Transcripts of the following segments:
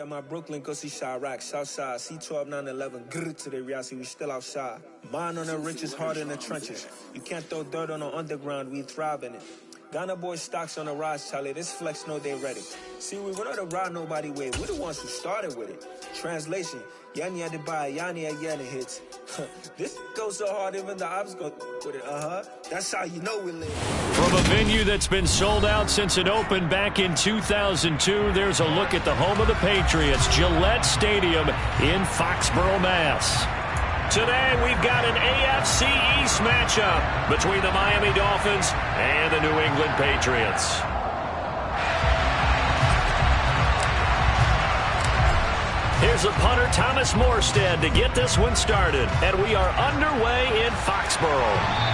at my Brooklyn, go see Chirac, Southside, C12, 911, grrr to the Riasi, we still outside. Mine on the richest, heart in the trenches. You can't throw dirt on the underground, we thrive in it. Ghana boys stocks on the rise, Charlie, this flex know they ready. See, we were not to ride nobody with, we're the ones who started with it. Translation, Yanni had to buy, Yanni had getting hits. This goes so hard, even the ops go with it, That's how you know we live. From a venue that's been sold out since it opened back in 2002, there's a look at the home of the Patriots, Gillette Stadium in Foxborough, Mass. Today, we've got an AFC East matchup between the Miami Dolphins and the New England Patriots. Here's the punter, Thomas Morstead, to get this one started. And we are underway in Foxborough.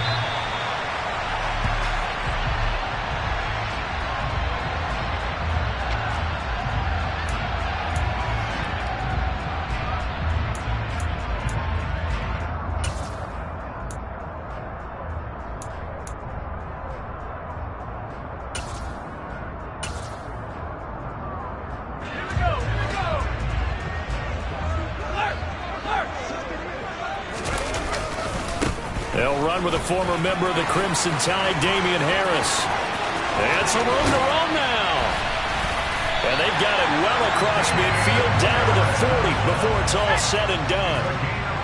They'll run with a former member of the Crimson Tide, Damian Harris. And some room to run now. And they've got it well across midfield, down to the 40 before it's all said and done.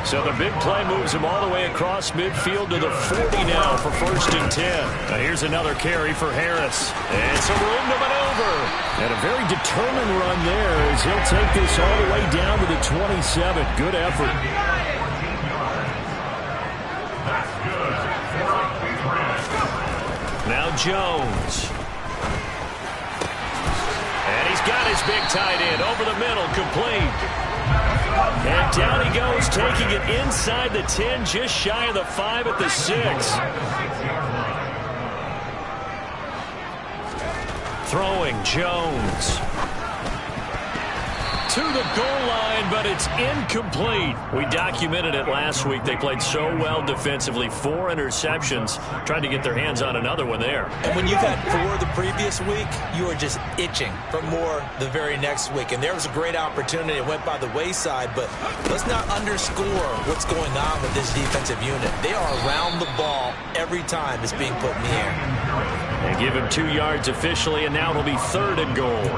So the big play moves him all the way across midfield to the 40 now for 1st and 10. Now here's another carry for Harris. And some room to maneuver. And a very determined run there as he'll take this all the way down to the 27. Good effort. Now Jones. And he's got his big tight end over the middle, complete. And down he goes, taking it inside the 10, just shy of the 5 at the 6. Throwing Jones. To the goal line, but it's incomplete. We documented it last week. They played so well defensively. 4 interceptions, trying to get their hands on another one there. And when you've had 4 the previous week, you are just itching for more the very next week. And there was a great opportunity. It went by the wayside, but let's not underscore what's going on with this defensive unit. They are around the ball every time it's being put in the air. They give him 2 yards officially, and now it'll be 3rd and goal.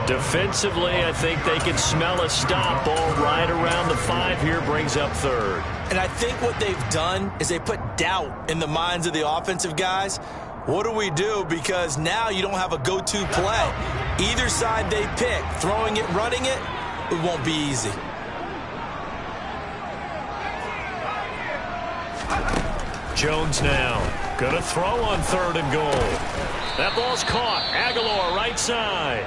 Defensively, I think they can smell a stop. Ball right around the 5 here, brings up 3rd. And I think what they've done is they put doubt in the minds of the offensive guys. What do we do? Because now you don't have a go-to play. Either side they pick, throwing it, running it, it won't be easy. Jones now. Gonna throw on 3rd and goal. That ball's caught. Aguilar right side.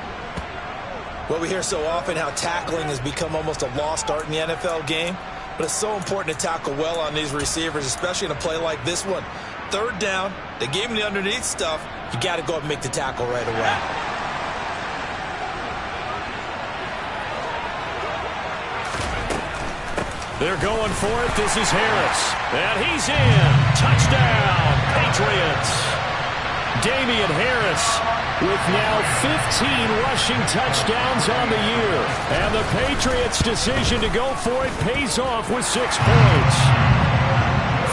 Well, we hear so often how tackling has become almost a lost art in the NFL game. But it's so important to tackle well on these receivers, especially in a play like this one. 3rd down, they gave him the underneath stuff. You got to go up and make the tackle right away. They're going for it. This is Harris. And he's in. Touchdown, Patriots. Damian Harris with now 15 rushing touchdowns on the year. And the Patriots' decision to go for it pays off with 6 points.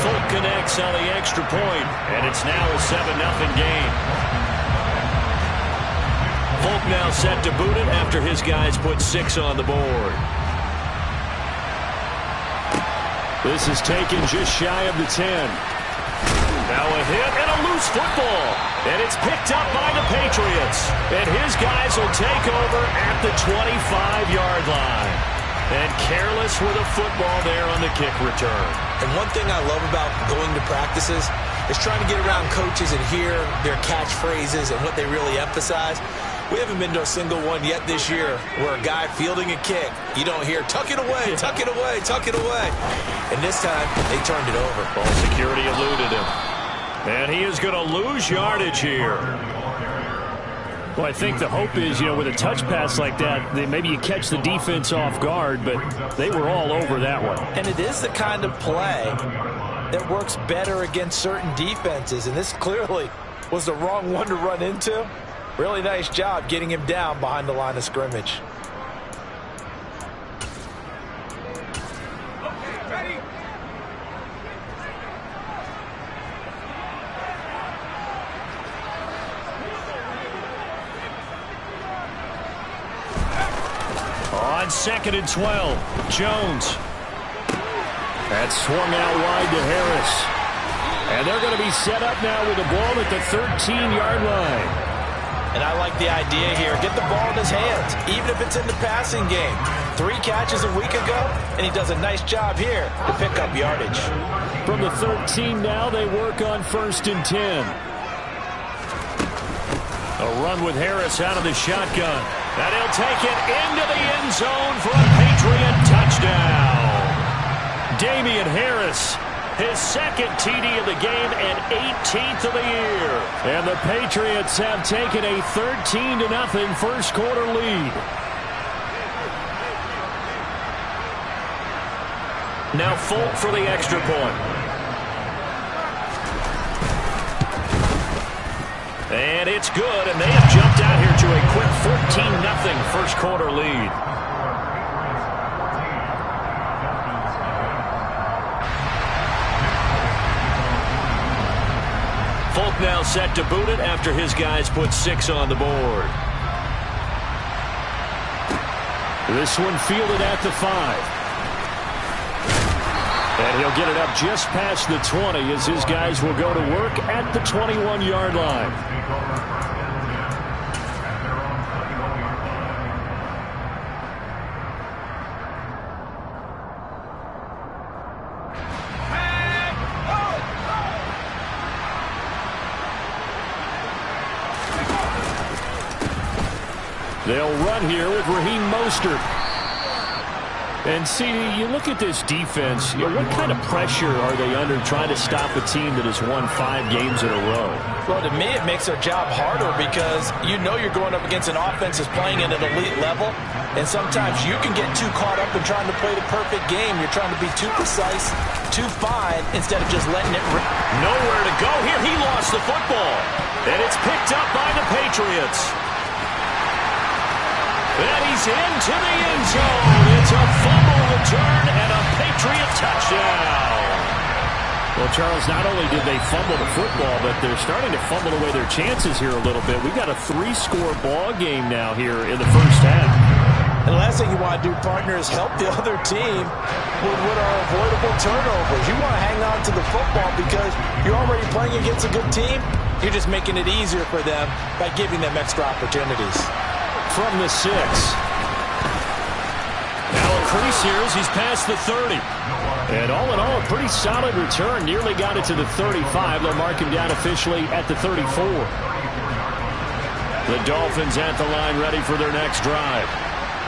Folk connects on the extra point, and it's now a 7-0 game. Folk now set to boot it after his guys put 6 on the board. This is taken just shy of the 10. Now a hit and a loose football. And it's picked up by the Patriots. And his guys will take over at the 25-yard line. And careless with a football there on the kick return. And one thing I love about going to practices is trying to get around coaches and hear their catchphrases and what they really emphasize. We haven't been to a single one yet this year where a guy fielding a kick, you don't hear, tuck it away, tuck it away, tuck it away. And this time, they turned it over. Ball security eluded him. And he is going to lose yardage here. Well, I think the hope is, with a touch pass like that, maybe you catch the defense off guard, but they were all over that one. And it is the kind of play that works better against certain defenses, and this clearly was the wrong one to run into. Really nice job getting him down behind the line of scrimmage. On 2nd and 12, Jones. That's swung out wide to Harris. And they're going to be set up now with the ball at the 13-yard line. And I like the idea here. Get the ball in his hands, even if it's in the passing game. 3 catches a week ago, and he does a nice job here to pick up yardage. From the 13 now, they work on 1st and 10. A run with Harris out of the shotgun. And he'll take it into the end zone for a Patriot touchdown. Damian Harris, his 2nd TD of the game and 18th of the year. And the Patriots have taken a 13-0 first quarter lead. Now Folk for the extra point. And it's good, and they have jumped out here to a quick 14-0 first quarter lead. Folk now set to boot it after his guys put 6 on the board. This one fielded at the 5. And he'll get it up just past the 20 as his guys will go to work at the 21-yard line. They'll run here with Raheem Mostert. And, CD, you look at this defense, what kind of pressure are they under trying to stop a team that has won 5 games in a row? Well, to me, it makes their job harder because you know you're going up against an offense that's playing at an elite level, and sometimes you can get too caught up in trying to play the perfect game. You're trying to be too precise, too fine, instead of just letting it rip. Nowhere to go here. He lost the football, and it's picked up by the Patriots. And he's into the end zone. It's a fumble return and a Patriot touchdown. Well, Charles, not only did they fumble the football, but they're starting to fumble away their chances here a little bit. We've got a 3-score ball game now here in the first half. And the last thing you want to do, partner, is help the other team with what are avoidable turnovers. You want to hang on to the football because you're already playing against a good team. You're just making it easier for them by giving them extra opportunities. From the 6. Now a crease here as he's past the 30. And all in all, a pretty solid return. Nearly got it to the 35. They'll mark him down officially at the 34. The Dolphins at the line ready for their next drive.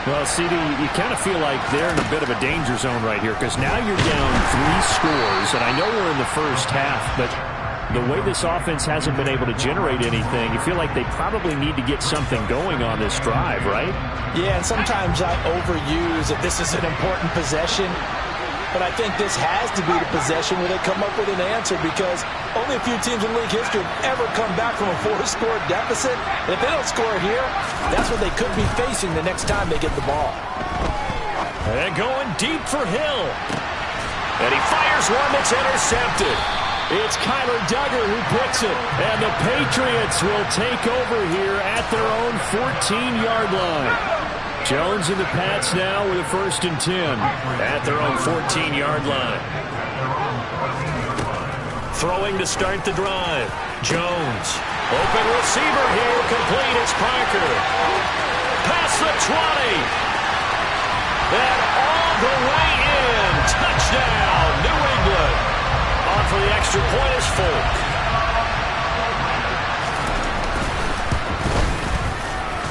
Well, CD, you kind of feel like they're in a bit of a danger zone right here because now you're down 3 scores. And I know we're in the first half, but the way this offense hasn't been able to generate anything, you feel like they probably need to get something going on this drive, right? Yeah, and sometimes I overuse that this is an important possession, but I think this has to be the possession where they come up with an answer because only a few teams in league history have ever come back from a 4-score deficit. And if they don't score here, that's what they could be facing the next time they get the ball. And going deep for Hill. And he fires one that's intercepted. It's Kyler Duggar who picks it. And the Patriots will take over here at their own 14-yard line. Jones and the Pats now with a 1st and 10 at their own 14-yard line. Throwing to start the drive. Jones. Open receiver here. Complete. It's Parker. Past the 20. And all the way in. Touchdown, New England. On for the extra point is Folk.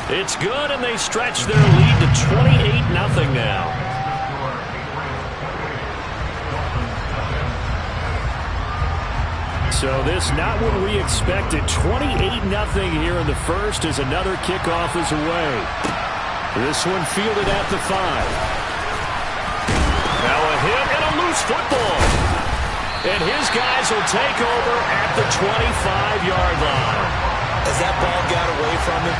It's good, and they stretch their lead to 28-0 now. So this not what we expected. 28-0 here in the first as another kickoff is away. This one fielded at the 5. Now a hit and a loose football. And his guys will take over at the 25-yard line. As that ball got away from him,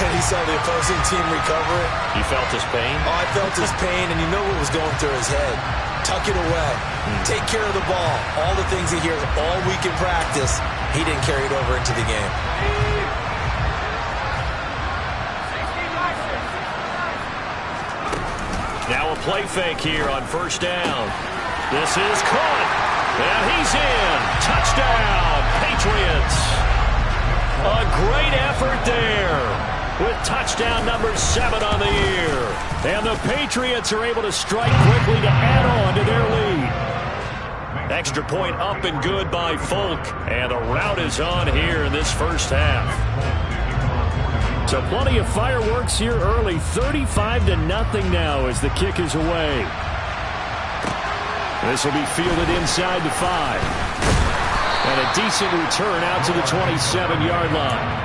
and he saw the opposing team recover it. You felt his pain? Oh, I felt his pain, and you know what was going through his head. Tuck it away. Take care of the ball. All the things he hears all week in practice, he didn't carry it over into the game. play fake here on first down. This is caught, and he's in. Touchdown, Patriots. A great effort there with touchdown number 7 on the year. And the Patriots are able to strike quickly to add on to their lead. Extra point up and good by Folk. And the rout is on here in this first half. So plenty of fireworks here early. 35-0 now as the kick is away. This will be fielded inside the 5. And a decent return out to the 27-yard line.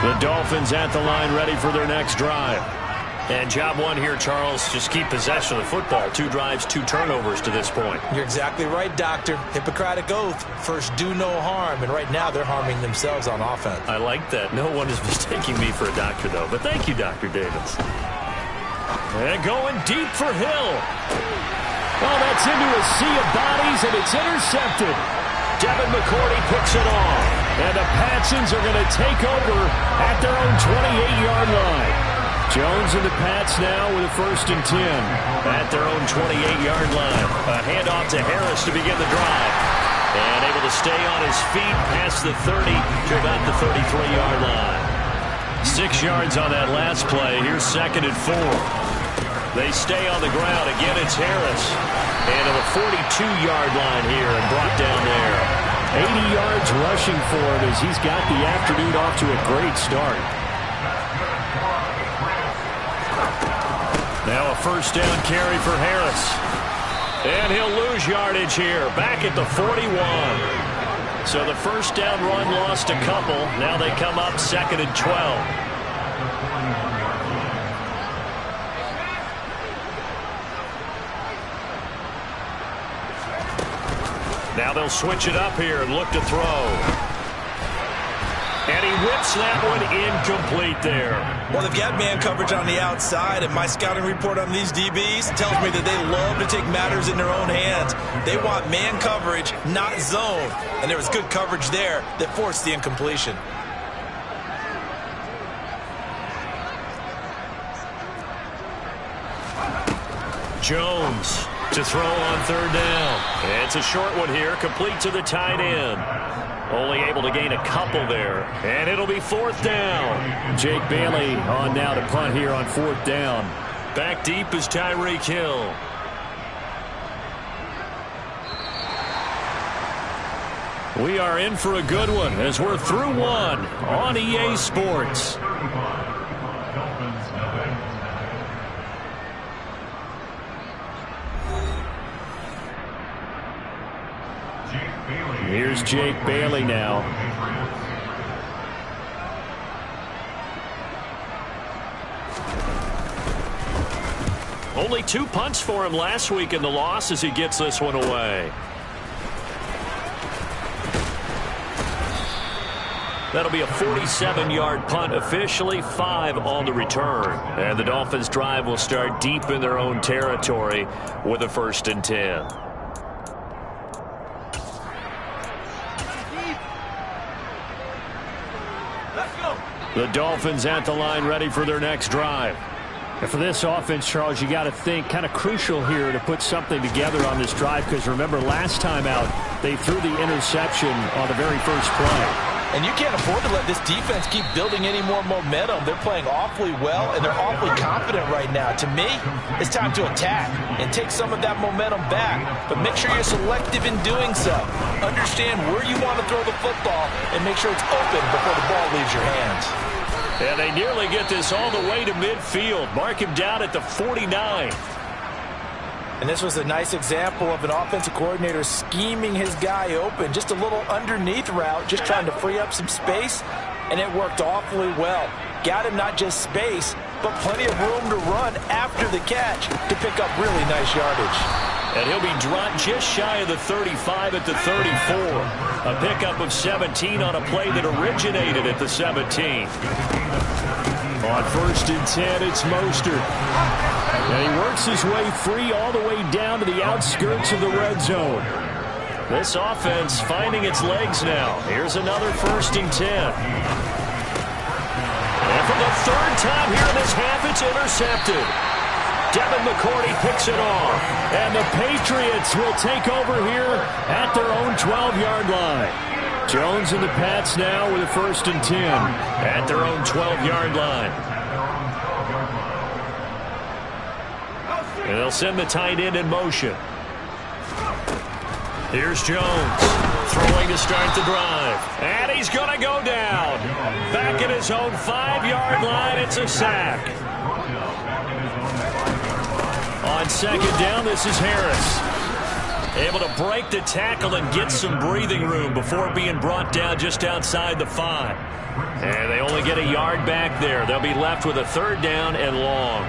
The Dolphins at the line ready for their next drive. And job one here, Charles, just keep possession of the football. 2 drives, 2 turnovers to this point. You're exactly right, Doctor. Hippocratic oath. First, do no harm. And right now, they're harming themselves on offense. I like that. No one is mistaking me for a doctor, though. But thank you, Dr. Davis. And going deep for Hill. Oh, that's into a sea of bodies, and it's intercepted. Devin McCourty picks it off. And the Patsons are going to take over at their own 28-yard line. Jones and the Pats now with a 1st and 10 at their own 28-yard line. A handoff to Harris to begin the drive. And able to stay on his feet past the 30 to about the 33-yard line. 6 yards on that last play. Here's 2nd and 4. They stay on the ground. Again, it's Harris. And to the 42-yard line here and brought down there. 80 yards rushing for him as he's got the afternoon off to a great start. Now a 1st down carry for Harris. And he'll lose yardage here. Back at the 41. So the 1st down run lost a couple. Now they come up 2nd and 12. Now they'll switch it up here and look to throw. And he whips that one incomplete there. Well, they've got man coverage on the outside, and my scouting report on these DBs tells me that they love to take matters in their own hands. They want man coverage, not zone. And there was good coverage there that forced the incompletion. Jones to throw on 3rd down. It's a short one here, complete to the tight end. Only able to gain a couple there. And it'll be 4th down. Jake Bailey on now to punt here on 4th down. Back deep is Tyreek Hill. We are in for a good one as we're through one on EA Sports. Here's Jake Bailey now. Only 2 punts for him last week in the loss as he gets this one away. That'll be a 47-yard punt officially, 5 on the return. And the Dolphins drive will start deep in their own territory with a 1st and 10. The Dolphins at the line ready for their next drive. And for this offense, Charles, you got to think kind of crucial here to put something together on this drive because remember last time out they threw the interception on the very first play. And you can't afford to let this defense keep building any more momentum. They're playing awfully well, and they're awfully confident right now. To me, it's time to attack and take some of that momentum back. But make sure you're selective in doing so. Understand where you want to throw the football and make sure it's open before the ball leaves your hands. And they nearly get this all the way to midfield. Mark him down at the 49. And this was a nice example of an offensive coordinator scheming his guy open. Just a little underneath route, just trying to free up some space, and it worked awfully well. Got him not just space, but plenty of room to run after the catch to pick up really nice yardage. And he'll be dropped just shy of the 35 at the 34. A pickup of 17 on a play that originated at the 17. On 1st and 10, it's Mostert. And he works his way free all the way down to the outskirts of the red zone. This offense finding its legs now. Here's another 1st and 10. And for the 3rd time here in this half, it's intercepted. Devin McCourty picks it off. And the Patriots will take over here at their own 12-yard line. Jones and the Pats now with a 1st and 10 at their own 12-yard line. And they'll send the tight end in motion. Here's Jones throwing to start the drive. And he's going to go down. Back at his own 5-yard line, it's a sack. On 2nd down, this is Harris. Able to break the tackle and get some breathing room before being brought down just outside the 5. And they only get a yard back there. They'll be left with a 3rd down and long.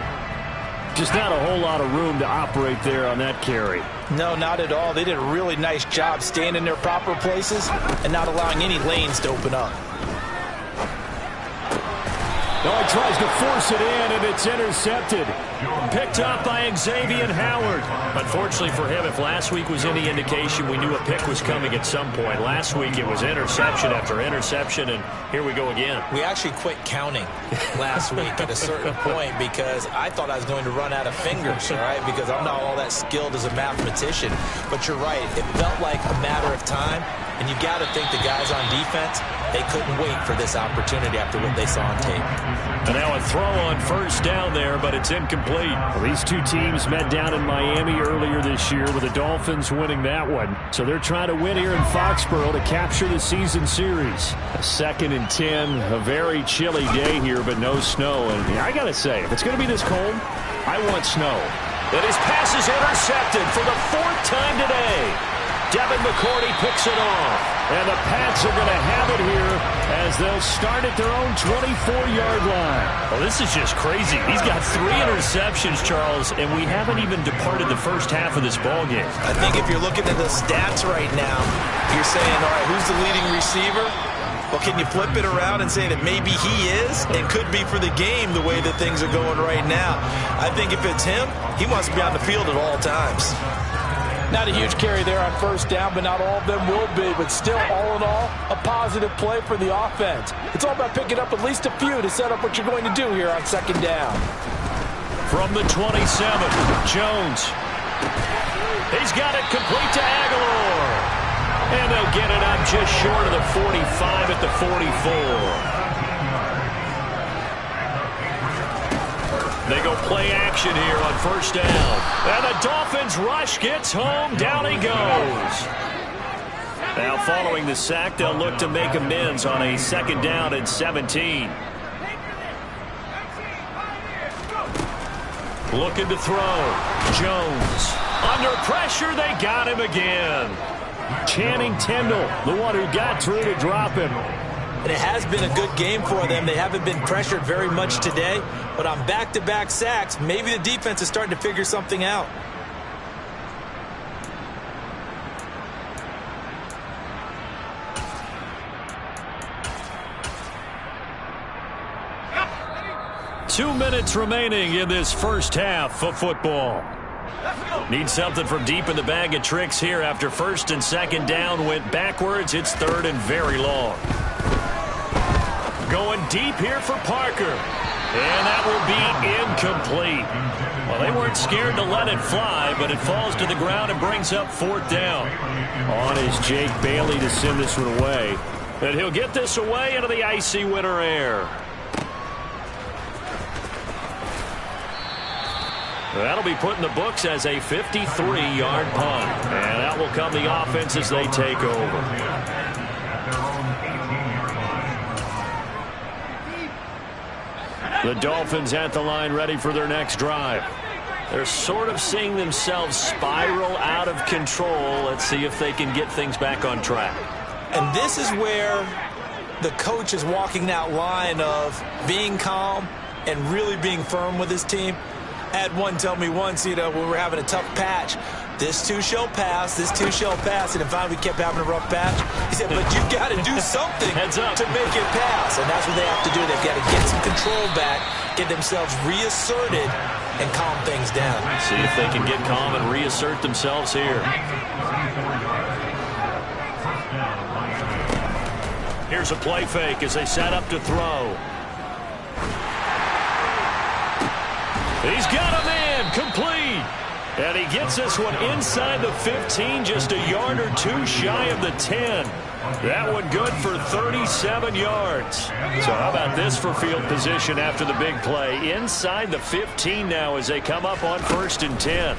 Just not a whole lot of room to operate there on that carry. No, not at all. They did a really nice job staying in their proper places and not allowing any lanes to open up. No, he tries to force it in, and it's intercepted. Picked up by Xavier Howard. Unfortunately for him, if last week was any indication, we knew a pick was coming at some point. Last week it was interception after interception, and here we go again. We actually quit counting last week at a certain point because I thought I was going to run out of fingers, all right, because I'm not all that skilled as a mathematician. But you're right. It felt like a matter of time, and you got to think the guys on defense, they couldn't wait for this opportunity after what they saw on tape. And now a throw on 1st down there, but it's incomplete. Well, these two teams met down in Miami earlier this year with the Dolphins winning that one. So they're trying to win here in Foxborough to capture the season series. A 2nd and 10, a very chilly day here, but no snow. And I got to say, if it's going to be this cold, I want snow. And his pass is intercepted for the 4th time today. Devin McCourty picks it off. And the Pats are going to have it here as they'll start at their own 24-yard line. Well, this is just crazy. He's got 3 interceptions, Charles, and we haven't even departed the first half of this ballgame. I think if you're looking at the stats right now, you're saying, all right, who's the leading receiver? Well, can you flip it around and say that maybe he is and could be for the game the way that things are going right now? I think if it's him, he must be on the field at all times. Not a huge carry there on 1st down, but not all of them will be. But still, all in all, a positive play for the offense. It's all about picking up at least a few to set up what you're going to do here on 2nd down. From the 27, Jones. He's got it complete to Aguilar. And they'll get it up just short of the 45 at the 44. They go play action here on 1st down. And the Dolphins rush gets home. Down he goes. Now following the sack, they'll look to make amends on a 2nd down and 17. Looking to throw. Jones. Under pressure, they got him again. Channing Tindall, the one who got through to drop him. And it has been a good game for them. They haven't been pressured very much today. But on back-to-back sacks, maybe the defense is starting to figure something out. Two minutes remaining in this first half of football. Need something from deep in the bag of tricks here after 1st and 2nd down went backwards. It's 3rd and very long. Going deep here for Parker. And that will be incomplete. Well, they weren't scared to let it fly, but it falls to the ground and brings up 4th down. On is Jake Bailey to send this one away. And he'll get this away into the icy winter air. That'll be put in the books as a 53-yard punt. And that will come the offense as they take over. The Dolphins at the line ready for their next drive. They're sort of seeing themselves spiral out of control. Let's see if they can get things back on track. And this is where the coach is walking that line of being calm and really being firm with his team. I had one tell me once, when we're having a tough patch, this too shall pass, this too shall pass. And if we kept having a rough patch, he said, but you've got to do something to make it pass. And that's what they have to do. They've got to get some control back, get themselves reasserted, and calm things down. See if they can get calm and reassert themselves here. Here's a play fake as they set up to throw. He's got a man, complete. And he gets this one inside the 15, just a yard or two shy of the 10. That one good for 37 yards. So how about this for field position after the big play? Inside the 15 now as they come up on 1st and 10.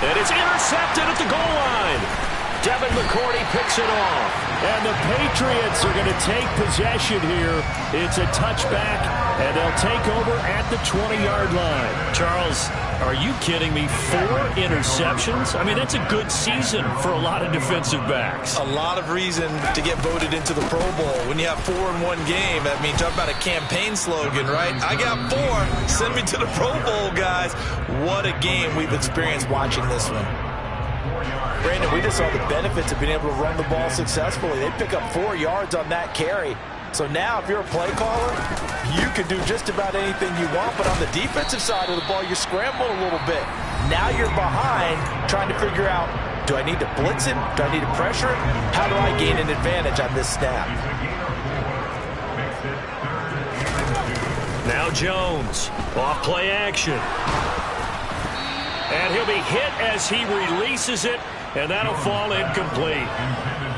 And it's intercepted at the goal line. Devin McCourty picks it off. And the Patriots are going to take possession here. It's a touchback, and they'll take over at the 20-yard line. Charles, are you kidding me? 4 interceptions? I mean, that's a good season for a lot of defensive backs. A lot of reason to get voted into the Pro Bowl. When you have 4 in one game, I mean, talk about a campaign slogan, right? I got 4. Send me to the Pro Bowl, guys. What a game we've experienced watching this one. Brandon, we just saw the benefits of being able to run the ball successfully. They pick up 4 yards on that carry. So now if you're a play caller, you can do just about anything you want. But on the defensive side of the ball, you're scrambling a little bit. Now you're behind trying to figure out, do I need to blitz it? Do I need to pressure it? How do I gain an advantage on this snap? Now Jones, off play action. And he'll be hit as he releases it, and that'll fall incomplete.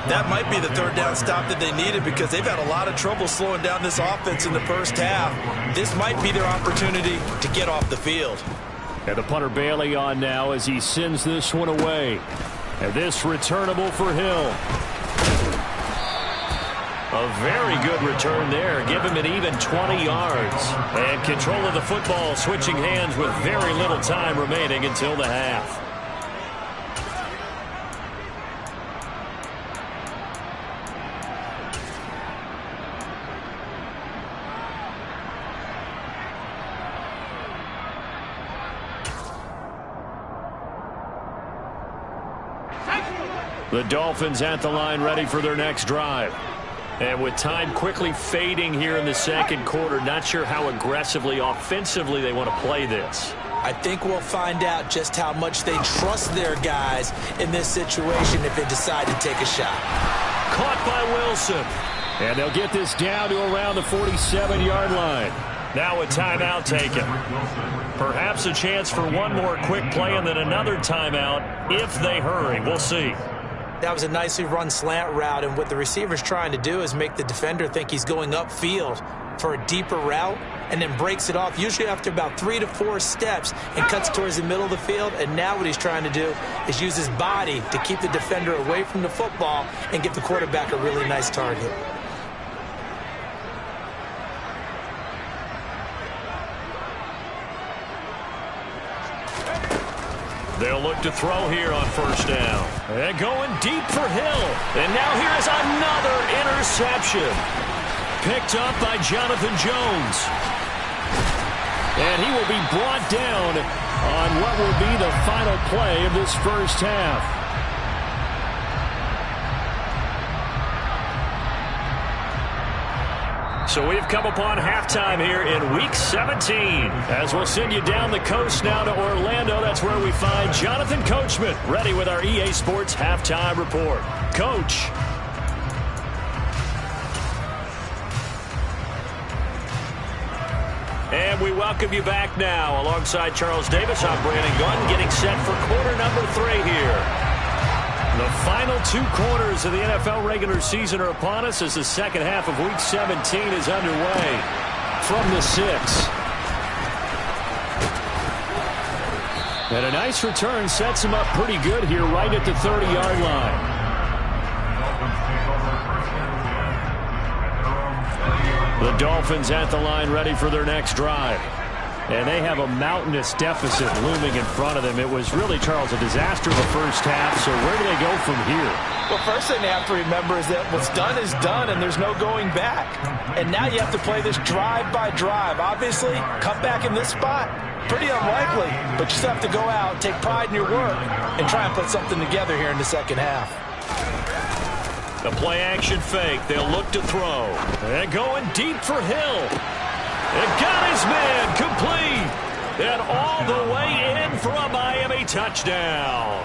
That might be the 3rd down stop that they needed because they've had a lot of trouble slowing down this offense in the first half. This might be their opportunity to get off the field. And the punter Bailey on now as he sends this one away. And this returnable for Hill. A very good return there. Give him an even 20 yards. And control of the football switching hands with very little time remaining until the half. The Dolphins at the line ready for their next drive. And with time quickly fading here in the second quarter, not sure how aggressively, offensively they want to play this. I think we'll find out just how much they trust their guys in this situation if they decide to take a shot. Caught by Wilson. And they'll get this down to around the 47-yard line. Now a timeout taken. Perhaps a chance for one more quick play and then another timeout if they hurry. We'll see. That was a nicely run slant route, and what the receiver's trying to do is make the defender think he's going upfield for a deeper route and then breaks it off, usually after about 3 to 4 steps, and cuts towards the middle of the field. And now what he's trying to do is use his body to keep the defender away from the football and give the quarterback a really nice target. They'll look to throw here on 1st down. And going deep for Hill. And now here is another interception. Picked up by Jonathan Jones. And he will be brought down on what will be the final play of this first half. So we've come upon halftime here in Week 17. As we'll send you down the coast now to Orlando, that's where we find Jonathan Coachman, ready with our EA Sports Halftime Report. Coach. And we welcome you back now. Alongside Charles Davis, I'm Brandon Gunn, getting set for quarter number 3 here. The final 2 quarters of the NFL regular season are upon us as the second half of Week 17 is underway. From the 6. And a nice return sets him up pretty good here right at the 30-yard line. The Dolphins at the line ready for their next drive. And they have a mountainous deficit looming in front of them. It was really, Charles, a disaster in the first half. So where do they go from here? Well, first thing they have to remember is that what's done is done, and there's no going back. And now you have to play this drive by drive. Obviously, come back in this spot, pretty unlikely. But you still have to go out, take pride in your work, and try and put something together here in the second half. The play action fake. They'll look to throw. And going deep for Hill. And got his man complete. And all the way in for a Miami touchdown.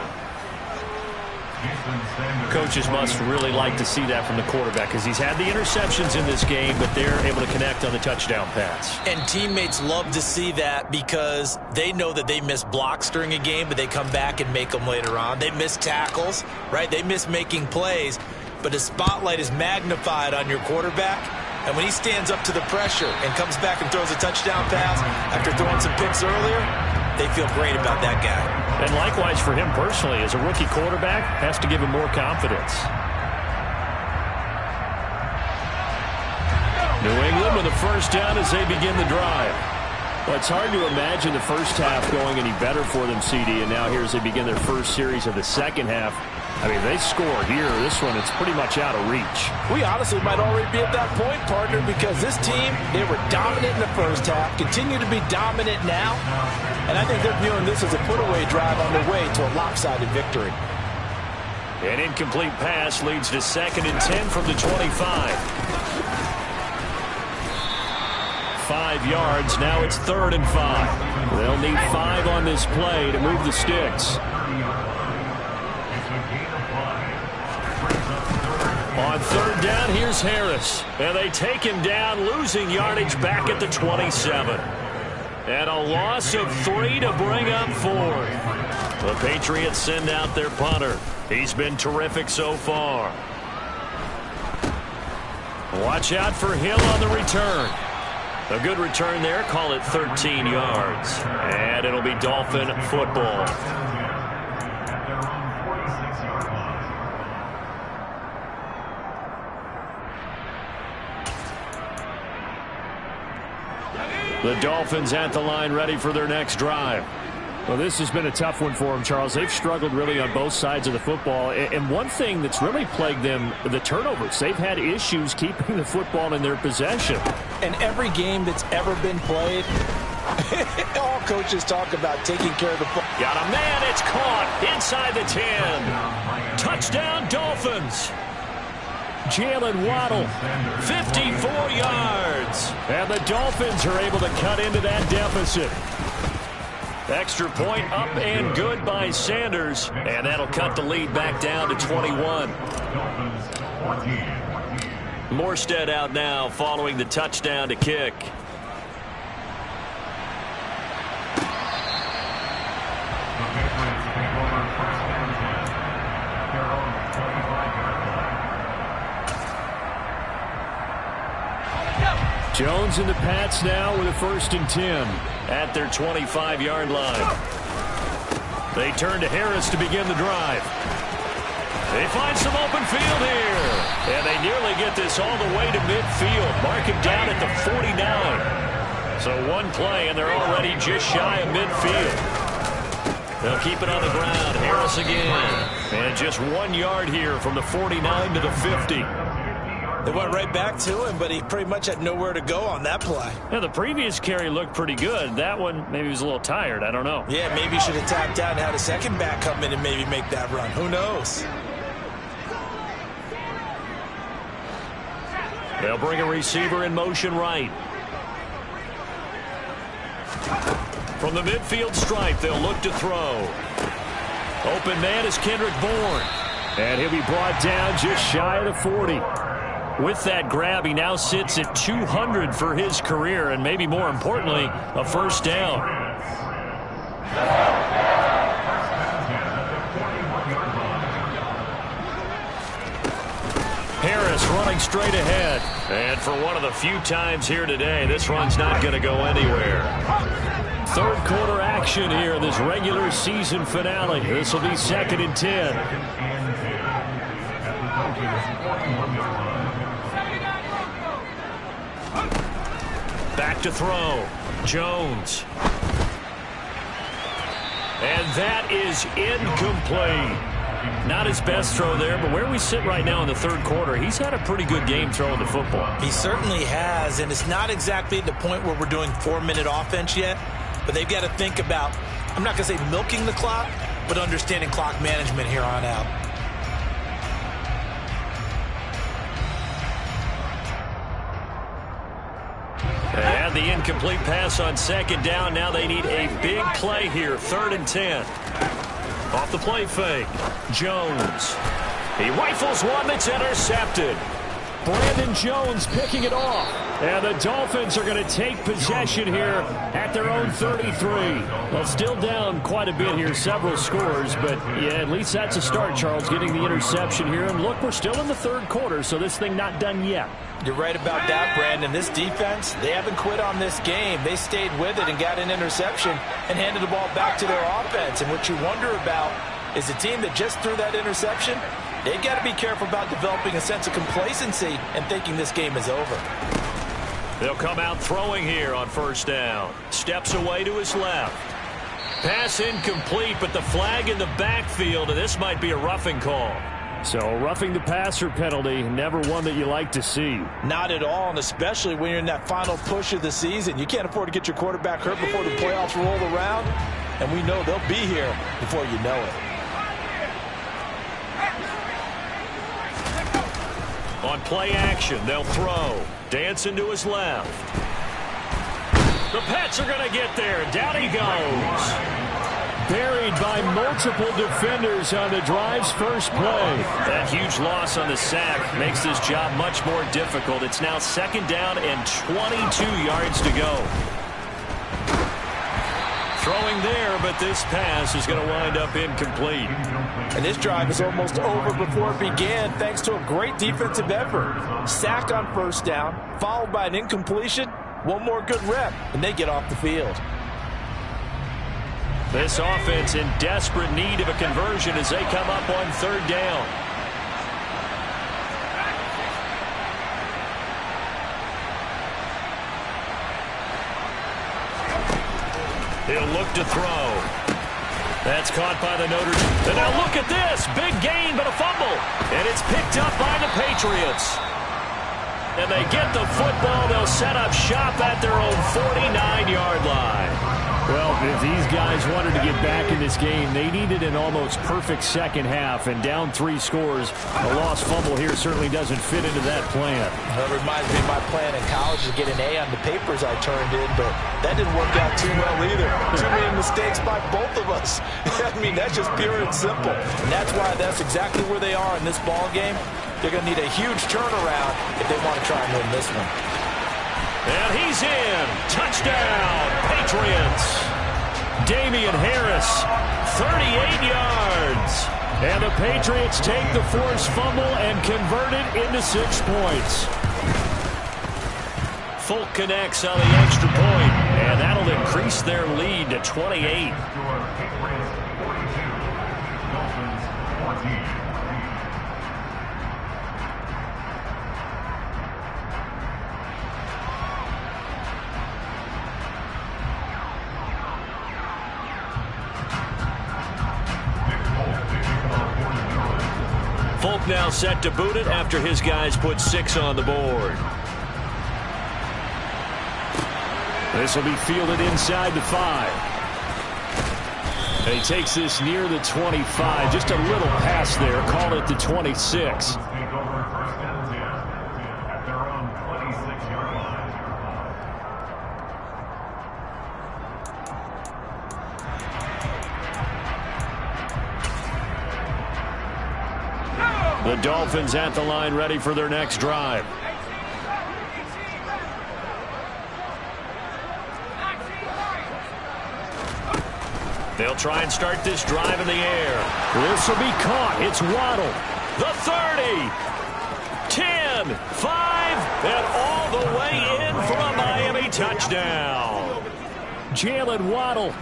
Coaches must really like to see that from the quarterback because he's had the interceptions in this game, but they're able to connect on the touchdown pass. And teammates love to see that because they know that they miss blocks during a game, but they come back and make them later on. They miss tackles, right? They miss making plays, but the spotlight is magnified on your quarterback. And when he stands up to the pressure and comes back and throws a touchdown pass after throwing some picks earlier, they feel great about that guy. And likewise for him personally, as a rookie quarterback, has to give him more confidence. New England with a first down as they begin the drive. Well, it's hard to imagine the first half going any better for them, CD, and now here as they begin their first series of the second half. I mean, they score here. This one, it's pretty much out of reach. We honestly might already be at that point, partner, because this team, they were dominant in the first half, continue to be dominant now, and I think they're viewing this as a put-away drive on their way to a lopsided victory. An incomplete pass leads to 2nd and 10 from the 25. 5 yards. Now it's 3rd and 5. They'll need 5 on this play to move the sticks. On 3rd down, here's Harris. And they take him down, losing yardage back at the 27. And a loss of 3 to bring up 4th. The Patriots send out their punter. He's been terrific so far. Watch out for Hill on the return. A good return there. Call it 13 yards. And it'll be Dolphin football. The Dolphins at the line ready for their next drive. Well, this has been a tough one for them, Charles. They've struggled really on both sides of the football. And one thing that's really plagued them, the turnovers. They've had issues keeping the football in their possession. And every game that's ever been played, all coaches talk about taking care of the ball. Got a man, it's caught inside the 10. Touchdown, Dolphins. Jalen Waddle, 54 yards. And the Dolphins are able to cut into that deficit. Extra point up and good by Sanders. And that'll cut the lead back down to 21. Morstead out now following the touchdown to kick. Jones and the Pats now with a 1st and 10 at their 25-yard line. They turn to Harris to begin the drive. They find some open field here. And they nearly get this all the way to midfield. Mark him down at the 49. So one play, and they're already just shy of midfield. They'll keep it on the ground. Harris again. And just 1 yard here from the 49 to the 50. They went right back to him, but he pretty much had nowhere to go on that play. Yeah, the previous carry looked pretty good. That one, maybe he was a little tired. I don't know. Yeah, maybe he should have tapped out and had a second back come in and maybe make that run. Who knows? They'll bring a receiver in motion right. From the midfield stripe, they'll look to throw. Open man is Kendrick Bourne. And he'll be brought down just shy of the 40. With that grab, he now sits at 200 for his career, and maybe more importantly, a first down. Harris running straight ahead. And for one of the few times here today, this run's not going to go anywhere. 3rd quarter action here in this regular season finale. This will be 2nd and 10. Back to throw. Jones. And that is incomplete. Not his best throw there, but where we sit right now in the 3rd quarter, he's had a pretty good game throwing the football. He certainly has, and it's not exactly at the point where we're doing 4-minute offense yet, but they've got to think about, I'm not going to say milking the clock, but understanding clock management here on out. They had the incomplete pass on 2nd down. Now they need a big play here. 3rd and 10. Off the play fake. Jones. He rifles one that's intercepted. Brandon Jones picking it off. And the Dolphins are going to take possession here at their own 33. Well, still down quite a bit here, several scores, but yeah, at least that's a start, Charles, getting the interception here. And look, we're still in the third quarter, so this thing not done yet. You're right about that, Brandon. This defense, they haven't quit on this game. They stayed with it and got an interception and handed the ball back to their offense. And what you wonder about is a team that just threw that interception, they got to be careful about developing a sense of complacency and thinking this game is over. They'll come out throwing here on first down. Steps away to his left. Pass incomplete, but the flag in the backfield, and this might be a roughing call. So roughing the passer penalty, never one that you like to see. Not at all, and especially when you're in that final push of the season. You can't afford to get your quarterback hurt before the playoffs roll around, and we know they'll be here before you know it. On play action, they'll throw. Dancing to his left. The Pats are going to get there. Down he goes. Buried by multiple defenders on the drive's first play. That huge loss on the sack makes this job much more difficult. It's now second down and 22 yards to go. Throwing there, but this pass is going to wind up incomplete. And this drive is almost over before it began thanks to a great defensive effort. Sack on first down, followed by an incompletion. One more good rep, and they get off the field. This offense in desperate need of a conversion as they come up on third down. He'll look to throw. That's caught by the Notre Dame. And now look at this. Big gain, but a fumble. And it's picked up by the Patriots. And they get the football. They'll set up shop at their own 49-yard line. Well, if these guys wanted to get back in this game, they needed an almost perfect second half, and down 3 scores. A lost fumble here certainly doesn't fit into that plan. That reminds me of my plan in college to get an A on the papers I turned in, but that didn't work out too well either. Too many mistakes by both of us. I mean, that's just pure and simple. And that's why that's exactly where they are in this ball game. They're going to need a huge turnaround if they want to try and win this one. And he's in. Touchdown, Patriots. Damian Harris, 38 yards. And the Patriots take the forced fumble and convert it into 6 points. Folk connects on the extra point, and that'll increase their lead to 28. Folk now set to boot it after his guys put 6 on the board. This will be fielded inside the 5. And he takes this near the 25. Just a little pass there. Call it the 26. The Dolphins at the line, ready for their next drive. They'll try and start this drive in the air. This will be caught. It's Waddle. The 30, 10, 5, and all the way in for a Miami touchdown. Jalen Waddle.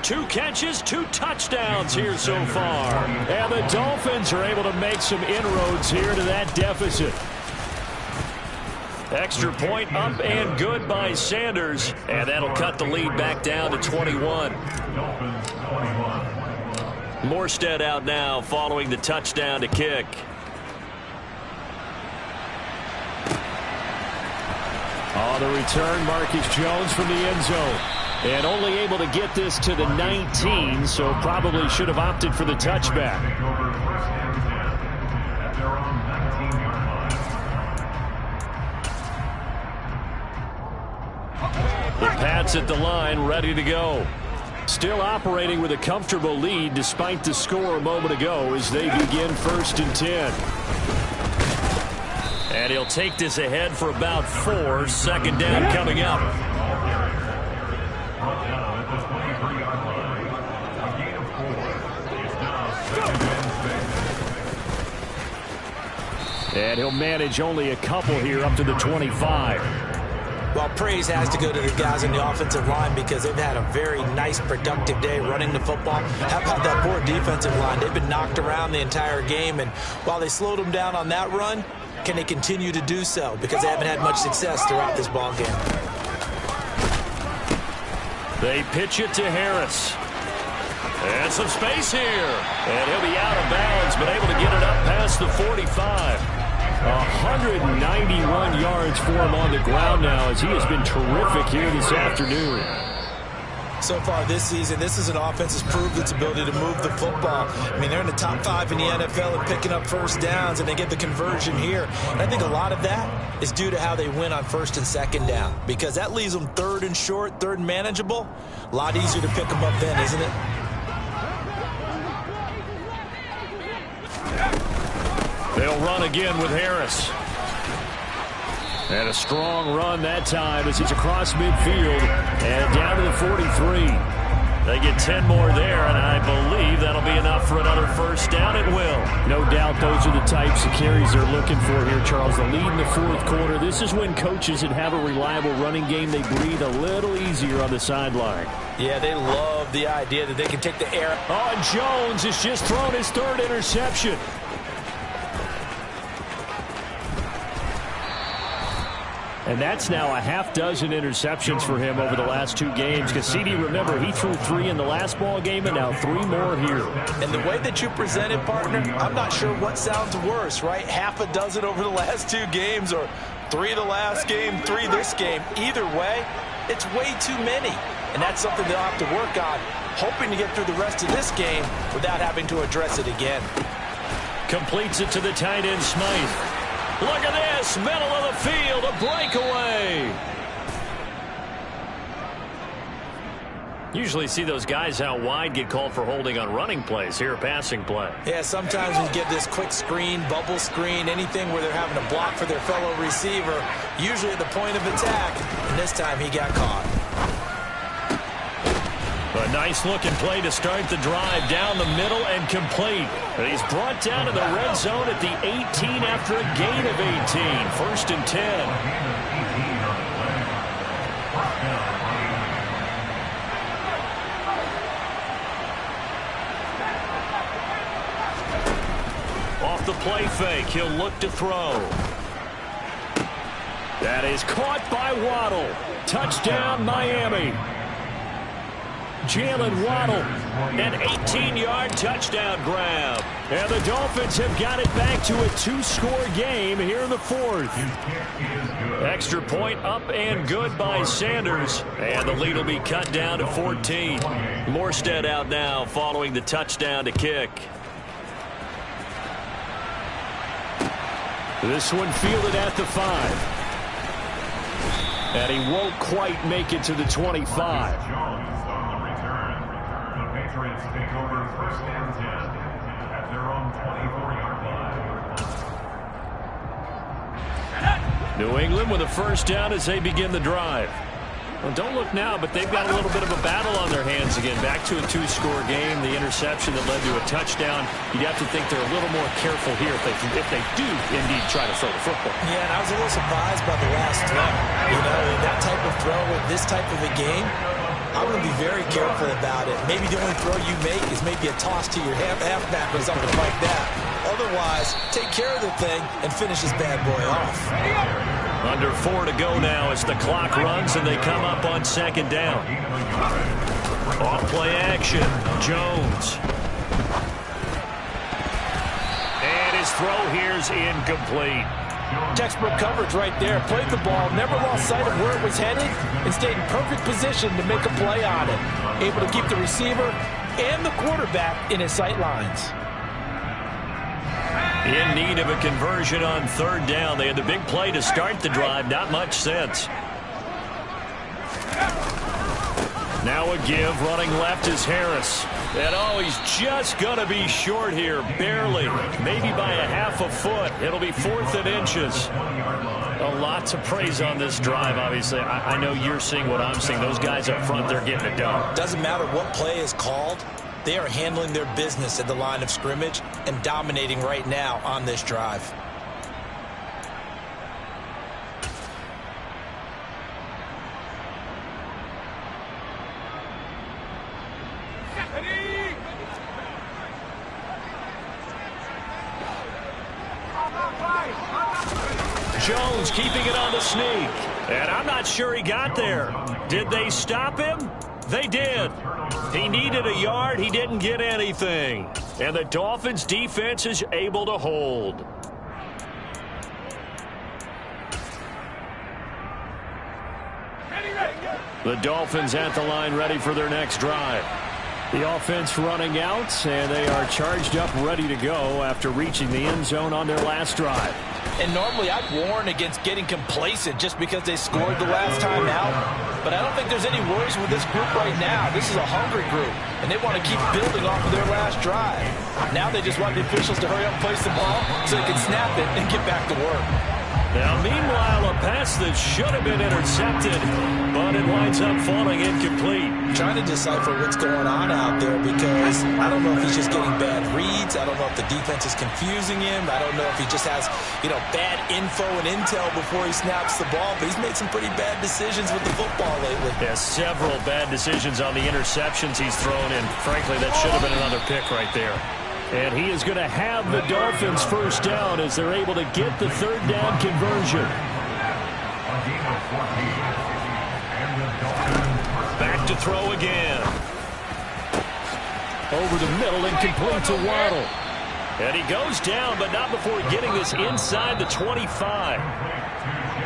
2 catches, 2 touchdowns here so far. And the Dolphins are able to make some inroads here to that deficit. Extra point up and good by Sanders. And that'll cut the lead back down to 21. Morstead out now following the touchdown to kick. On the return, Marcus Jones from the end zone. And only able to get this to the 19, so probably should have opted for the touchback. The Pats at the line, ready to go. Still operating with a comfortable lead despite the score a moment ago as they begin 1st and 10. And he'll take this ahead for about 4. 2nd down coming up. And he'll manage only a couple here up to the 25. Well, praise has to go to the guys on the offensive line because they've had a very nice, productive day running the football. How about that poor defensive line? They've been knocked around the entire game, and while they slowed them down on that run, can they continue to do so? Because they haven't had much success throughout this ball game. They pitch it to Harris. And some space here. And he'll be out of bounds, but able to get it up past the 45. 191 yards for him on the ground now as he has been terrific here this afternoon. So far this season, this is an offense that's proved its ability to move the football. I mean, they're in the top 5 in the NFL and picking up first downs, and they get the conversion here. And I think a lot of that is due to how they win on 1st and 2nd down, because that leaves them 3rd and short, 3rd and manageable. A lot easier to pick them up then, isn't it? They'll run again with Harris. And a strong run that time as he's across midfield and down to the 43. They get 10 more there, and I believe that'll be enough for another 1st down. It will. No doubt those are the types of carries they're looking for here, Charles. The lead in the 4th quarter. This is when coaches that have a reliable running game, they breathe a little easier on the sideline. Yeah, they love the idea that they can take the air. Oh, and Jones has just thrown his 3rd interception. And that's now a half dozen interceptions for him over the last 2 games. Cassini, remember, he threw 3 in the last ball game and now 3 more here. And the way that you present it, partner, I'm not sure what sounds worse, right? Half a dozen over the last 2 games or 3 the last game, 3 this game. Either way, it's way too many. And that's something they'll have to work on, hoping to get through the rest of this game without having to address it again. Completes it to the tight end, Smythe. Look at this, middle of the field, a breakaway. Usually see those guys out wide get called for holding on running plays. Here, a passing play. Yeah, sometimes we get this quick screen, bubble screen, anything where they're having to block for their fellow receiver, usually at the point of attack, and this time he got caught. A nice-looking play to start the drive down the middle and complete. But he's brought down to the red zone at the 18 after a gain of 18. 1st and 10. Off the play fake, he'll look to throw. That is caught by Waddle. Touchdown, Miami. Jalen Waddle, an 18-yard touchdown grab. And the Dolphins have got it back to a 2-score game here in the 4th. Extra point up and good by Sanders. And the lead will be cut down to 14. Morstead out now following the touchdown to kick. This one fielded at the 5. And he won't quite make it to the 25. Patriots take over 1st and 10 at their own 24-yard line. New England with a 1st down as they begin the drive. Well, don't look now, but they've got a little bit of a battle on their hands again. Back to a 2-score game. The interception that led to a touchdown. You'd have to think they're a little more careful here if they do indeed try to throw the football. Yeah, and I was a little surprised by the last throw. You know, that type of throw in this type of a game, I'm going to be very careful about it. Maybe the only throw you make is maybe a toss to your halfback or something like that. Otherwise, take care of the thing and finish this bad boy off. Under 4 to go now as the clock runs and they come up on 2nd down. Off play action, Jones. And his throw here's incomplete. Textbook coverage right there. Played the ball, never lost sight of where it was headed, and stayed in perfect position to make a play on it. Able to keep the receiver and the quarterback in his sight lines. In need of a conversion on 3rd down. They had the big play to start the drive. Not much sense. Now a give, running left is Harris. And oh, he's just going to be short here, barely. Maybe by a half a foot. It'll be 4th and inches. A lot to praise on this drive, obviously. I know you're seeing what I'm seeing. Those guys up front, they're getting it done. Doesn't matter what play is called. They are handling their business at the line of scrimmage and dominating right now on this drive. Jones keeping it on the sneak. And I'm not sure he got there. Did they stop him? They did. He needed a yard. He didn't get anything. And the Dolphins defense is able to hold. The Dolphins at the line ready for their next drive. The offense running out, and they are charged up, ready to go after reaching the end zone on their last drive. And normally I'd warn against getting complacent just because they scored the last time out. But I don't think there's any worries with this group right now. This is a hungry group, and they want to keep building off of their last drive. Now they just want the officials to hurry up and place the ball so they can snap it and get back to work. Now, meanwhile, a pass that should have been intercepted, but it winds up falling incomplete. Trying to decipher what's going on out there because I don't know if he's just getting bad reads. I don't know if the defense is confusing him. I don't know if he just has, bad info and intel before he snaps the ball. But he's made some pretty bad decisions with the football lately. Yeah, several bad decisions on the interceptions he's thrown in. Frankly, that should have been another pick right there. And he is going to have the Dolphins first down as they're able to get the third down conversion. Back to throw again. Over the middle, incomplete to Waddle. And he goes down, but not before getting this inside the 25.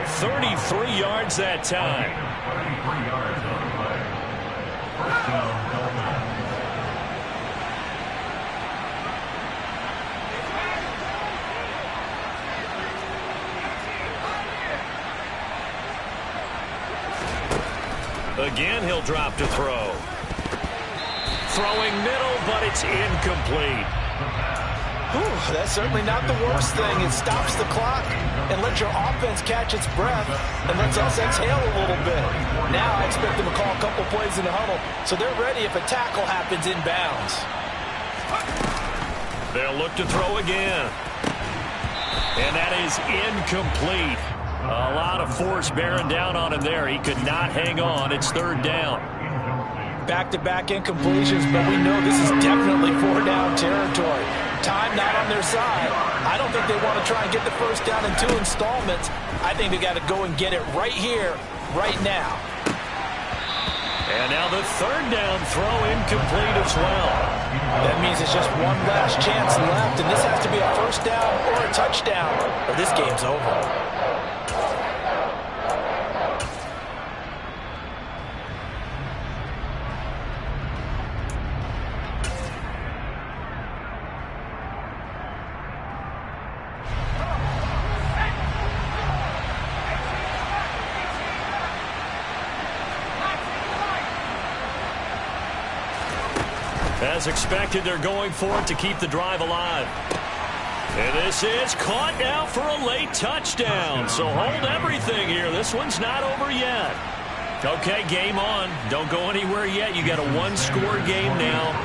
33 yards that time. Again, he'll drop to throw. Throwing middle, but it's incomplete. Whew, that's certainly not the worst thing. It stops the clock and lets your offense catch its breath and lets us exhale a little bit. Now I expect them to call a couple plays in the huddle so they're ready if a tackle happens inbounds. They'll look to throw again. And that is incomplete. A lot of force bearing down on him there. He could not hang on. It's third down. Back-to-back incompletions, but we know this is definitely four-down territory. Time not on their side. I don't think they want to try and get the first down in 2 installments. I think they got to go and get it right here, right now. And now the third down throw incomplete as well. That means it's just one last chance left, and this has to be a first down or a touchdown, or this game's over. As expected, they're going for it to keep the drive alive. And this is caught now for a late touchdown. So hold everything here. This one's not over yet. Okay, game on. Don't go anywhere yet. You got a one-score game now.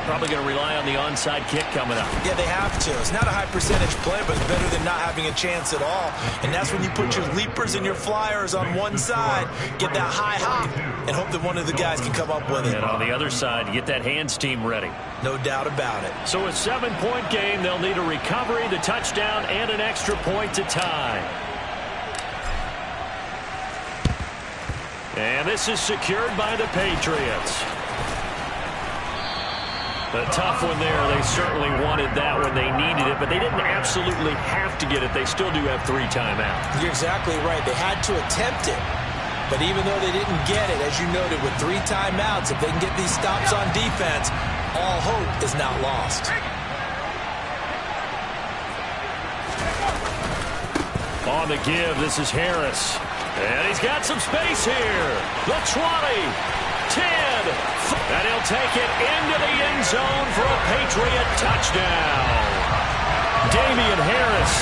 Probably going to rely on the onside kick coming up. Yeah, they have to. It's not a high percentage play, but it's better than not having a chance at all. And that's when you put your leapers and your flyers on one side, get that high hop, and hope that one of the guys can come up with it. And on the other side, get that hands team ready. No doubt about it. So a 7-point game. They'll need a recovery, the touchdown, and an extra point to tie. And this is secured by the Patriots. A tough one there. They certainly wanted that when they needed it, but they didn't absolutely have to get it. They still do have 3 timeouts. You're exactly right. They had to attempt it, but even though they didn't get it, as you noted, with 3 timeouts, if they can get these stops on defense, all hope is not lost. On the give, this is Harris. And he's got some space here. The 20 And he'll take it into the end zone for a Patriot touchdown. Damian Harris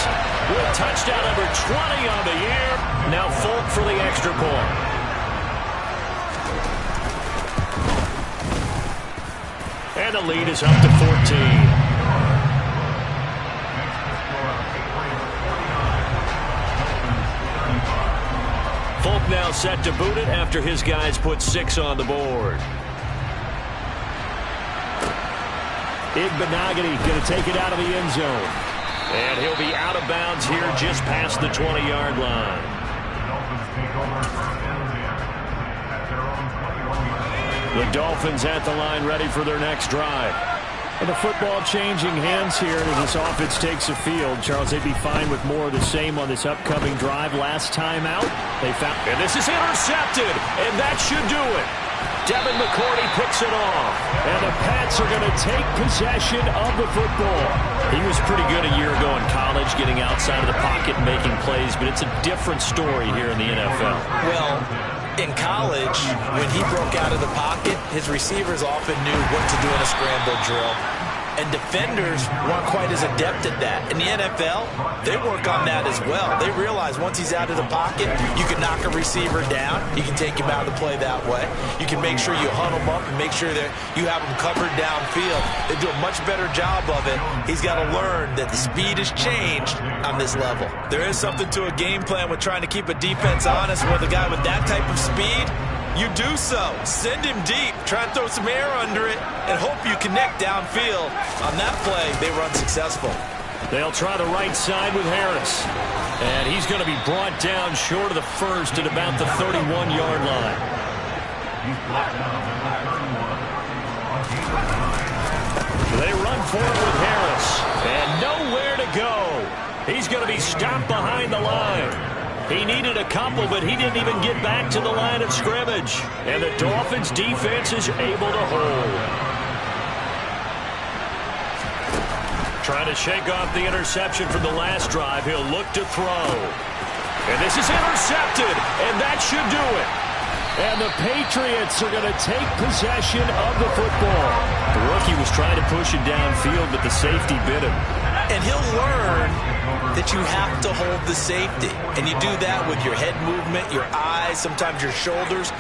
with touchdown number 20 on the year. Now Folk for the extra point. And the lead is up to 14. Folk now set to boot it after his guys put 6 on the board. Igbenogany going to take it out of the end zone. And he'll be out of bounds here just past the 20-yard line. The Dolphins at the line ready for their next drive. And the football changing hands here as this offense takes the field. Charles, they'd be fine with more of the same on this upcoming drive. Last time out, they found... And this is intercepted, and that should do it. Devin McCourty picks it off. And the Pats are going to take possession of the football. He was pretty good a year ago in college, getting outside of the pocket and making plays, but it's a different story here in the NFL. Well, in college, when he broke out of the pocket, his receivers often knew what to do in a scramble drill. And defenders weren't quite as adept at that. In the NFL, they work on that as well. They realize once he's out of the pocket, you can knock a receiver down. You can take him out of the play that way. You can make sure you huddle him up and make sure that you have him covered downfield. They do a much better job of it. He's got to learn that the speed has changed on this level. There is something to a game plan with trying to keep a defense honest with a guy with that type of speed. You do so. Send him deep. Try and throw some air under it and hope you connect downfield. On that play, they were unsuccessful. They'll try the right side with Harris. And he's going to be brought down short of the first at about the 31-yard line. They run for it with Harris. And nowhere to go. He's going to be stopped behind the line. He needed a couple, but he didn't even get back to the line of scrimmage. And the Dolphins' defense is able to hold. Trying to shake off the interception from the last drive. He'll look to throw. And this is intercepted, and that should do it. And the Patriots are going to take possession of the football. The rookie was trying to push it downfield, but the safety bit him. And he'll learn that you have to hold the safety. And you do that with your head movement, your eyes, sometimes your shoulders.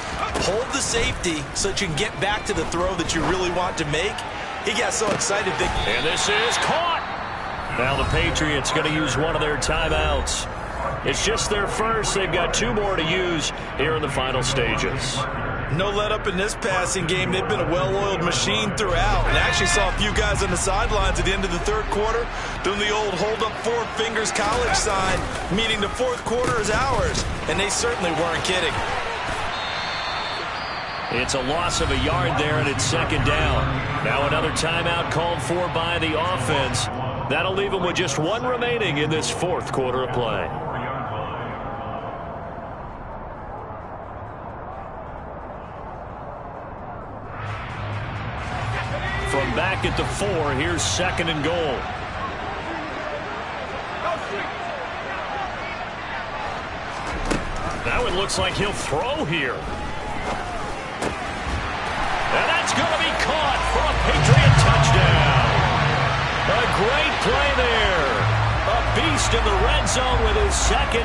Hold the safety so that you can get back to the throw that you really want to make. He got so excited that... And this is caught. Now the Patriots going to use one of their timeouts. It's just their first. They've got 2 more to use here in the final stages. No let up in this passing game. They've been a well-oiled machine throughout. And I actually saw a few guys on the sidelines at the end of the third quarter doing the old hold up 4 fingers college sign, meaning the fourth quarter is ours. And they certainly weren't kidding. It's a loss of a yard there, and it's second down. Now another timeout called for by the offense. That'll leave them with just 1 remaining in this fourth quarter of play. From back at the 4, here's second and goal. Now it looks like he'll throw here. And that's going to be caught for a Patriot touchdown. A great play there. A beast in the red zone with his second